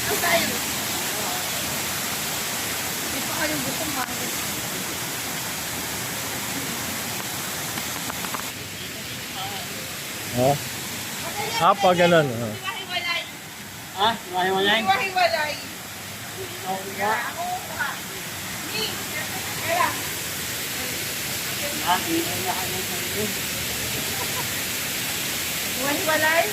Ang tayo. Hindi pa kayong gusto makakit. Oh. Pa ganun. Oh. Hiwa-hiwalay. Ha? Hiwa-hiwalay? Hiwa-hiwalay. Hiwa-hiwa? Ako pa. Ni. Kaya. Ha? Hiwa-hiwalay ka rin. Hiwa-hiwalay?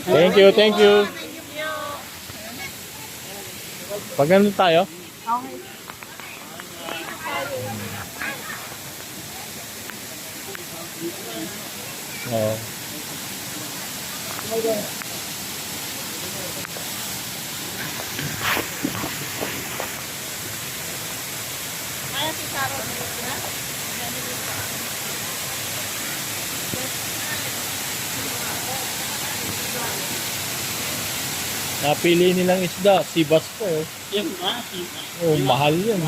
Thank you, thank you. Pag ano tayo? Okay. Oo. Kaya si Sarah na? Napili nilang isda, sibas po. Yung ba? Sipa. Oh, mahal yan.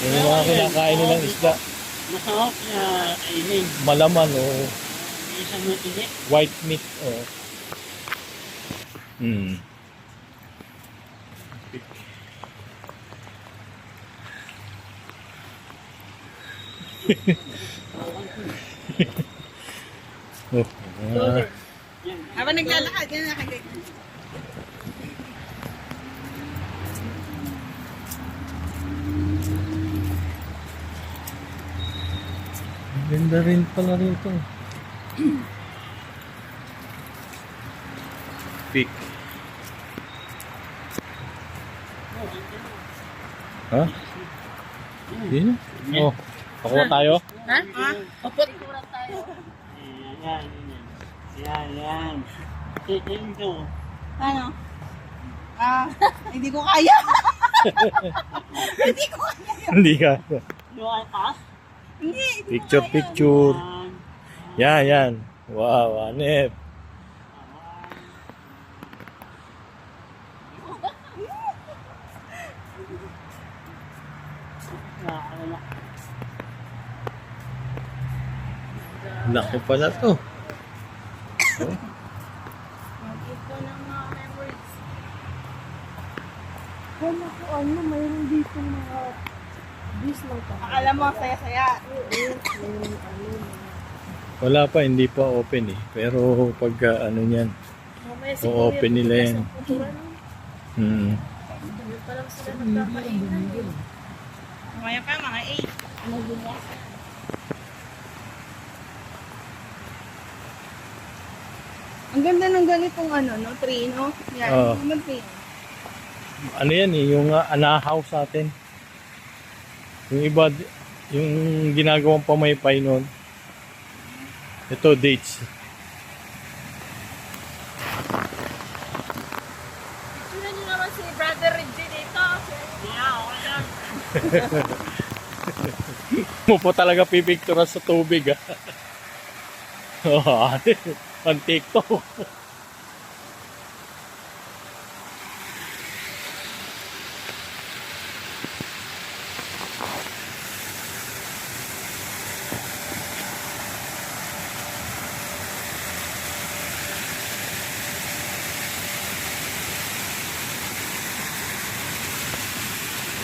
Yung mga kinakain nilang isda. Masarap na kainin. Malaman, oh. May isang matili. White meat, oh. Hmm. Oh, Habang naglalakad, yan nakagay. ganda rin pala rito. Peak. Ha? Yun? Oh, pakuha tayo? Ha? Opot. Yan. Yan. Ito. Ano? Hindi ko kaya. Hindi ko kaya. Hindi ka. Yung ay pas? Hindi. Picture, picture. Yan, yan. Wow, anip. Laki pala to. Oh. Ito ng mga memories. Wala ko ano, mayroon dito mga bis lang pa. Akala mo, saya-saya. Wala pa, hindi pa open eh. Pero pagka ano niyan, o-open nila yan. Hmm. Kaya pa, mga 8. Ang ganda ng ganitong ano, no? Tree, no? Yan, Oo. naman tree. Ano yan eh, yung anahaw sa atin. Yung iba, yung ginagawang pamaypay nun. Ito, dates. Tignan nyo naman si Brother Reggie dito. Mo po talaga pipicturan sa tubig ah. Oh, ang TikTok.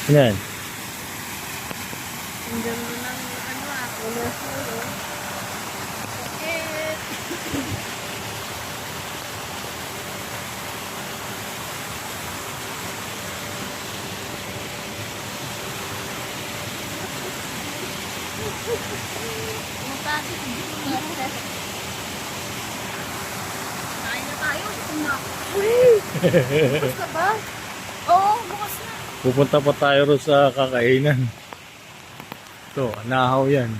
Yan. Ang ganda ng ano, colorful. Bakit? Kain na tayo. Uy! Bukas na ba? Oo, bukas na. Pupunta pa tayo ro sa kakainan. Ito, nahaw yan.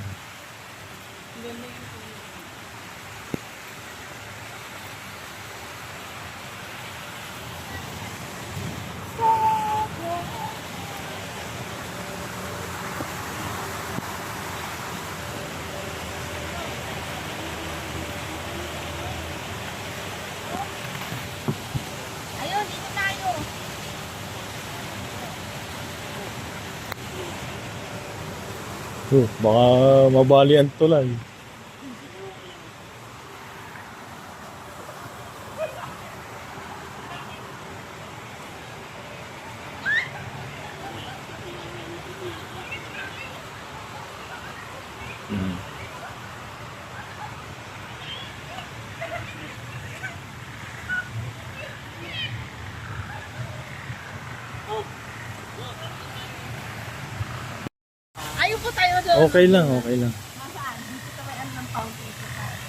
Ayun, dito tayo. Baka mabali ang tulay. Ayun po tayo doon. Okay lang, okay lang. Masaan? Dito sa may ano ng fountain po tayo.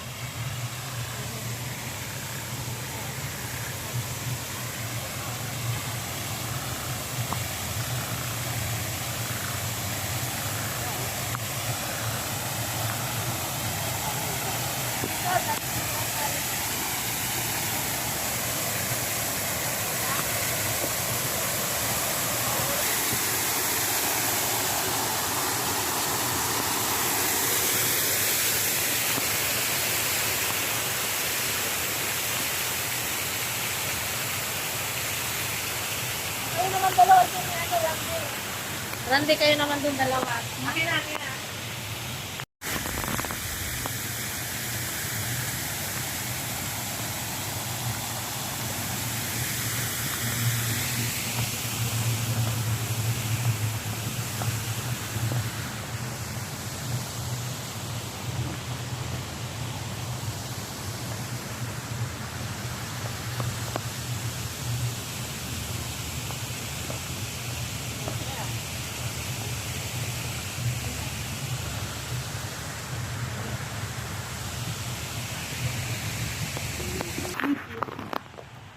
Kayo naman dalawa dyan ni ano, Randy. Randy, kayo naman dun dalawa. Akin na.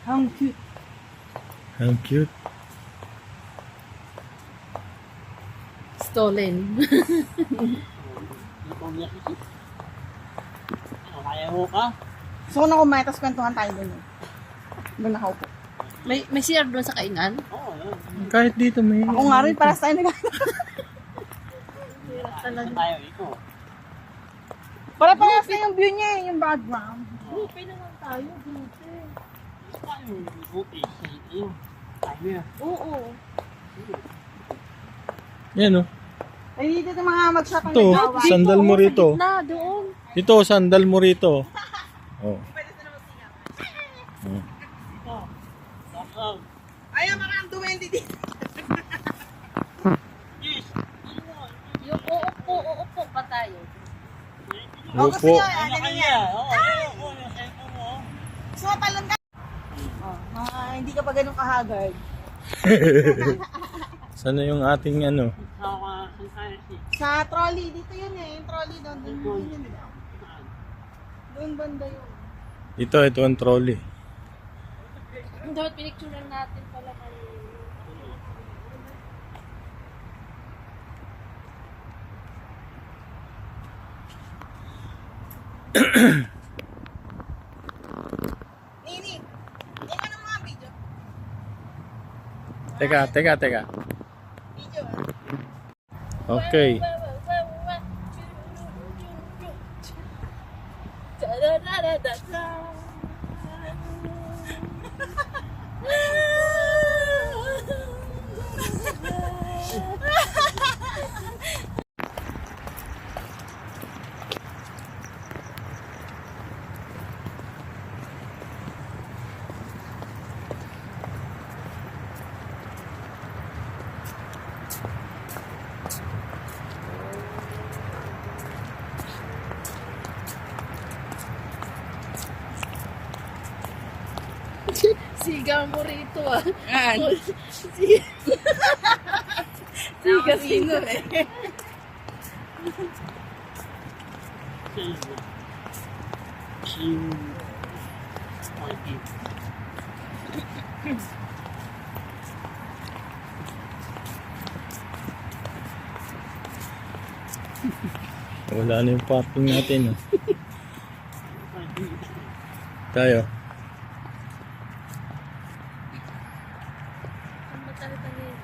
Ang cute. Ang cute. Stolen. Kaya mo ka? So, kung kumain, tapos kwentuhan tayo doon. Doon nakaupo. May CR doon sa kainan? Oo, yun. Kahit dito may... Ako nga rin, para sa tayo nag- Saan tayo ikaw? Para-parehas na yung view niya, yung background. Grupi naman tayo, grupi. Tayo, buti. Yun. Tayo. Oo. Yan, oh. Ay, dito yung mga mag-shop ang Ito, nagawa. sandal mo rito. Na, doon. Ito, sandal mo rito. Oh. Sakal. Ayaw, mga ang duwendi dito. Yes. Yung uupo pa tayo. O, gusto Upo. nyo, Ano ganyan kanya? yan. Oo, oo, yung cellphone mo. So, talon ka. Oh, mga hindi ka pa ganun kahagard. Sana yung ating ano? Sawa, saan tayo si? Sa trolley, dito yun eh. Yung trolley doon. Doon yun. Doon banda yun. Ito ang trolley. Dapat pinicturean natin pala kay... Nini, hindi ka ng mga video. Teka. Video ah. Okay. Siga mo rito ah. Yan. Siga Sino eh. yung party. Wala na yung parking natin. Oh. Tayo. Saan ba tayo kanina?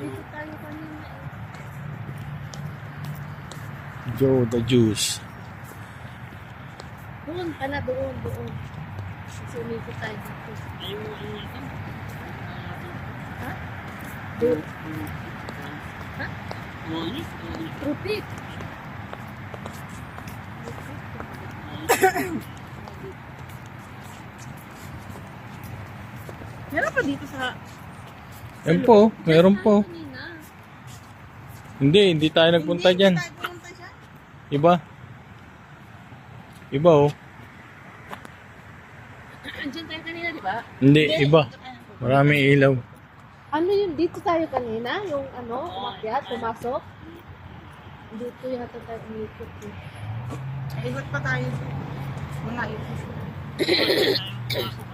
Dito tayo kanina eh. Joe the Juice. Doon pala, doon. Sumikot tayo dito. Ayaw mo ano natin? Ha? Doon. Ha? Molly? Rupit. Meron pa dito sa... Yan po, meron po. Kanina. Hindi tayo nagpunta dyan. Hindi tayo pumunta siya. Iba. Iba oh. Andiyan tayo kanina, di ba? Hindi, iba. Maraming ilaw. Ano yun? Dito tayo kanina? Yung ano, umakyat, pumasok? Dito yata tayo umikot eh. Ikot pa tayo. Mga ikot. Wala.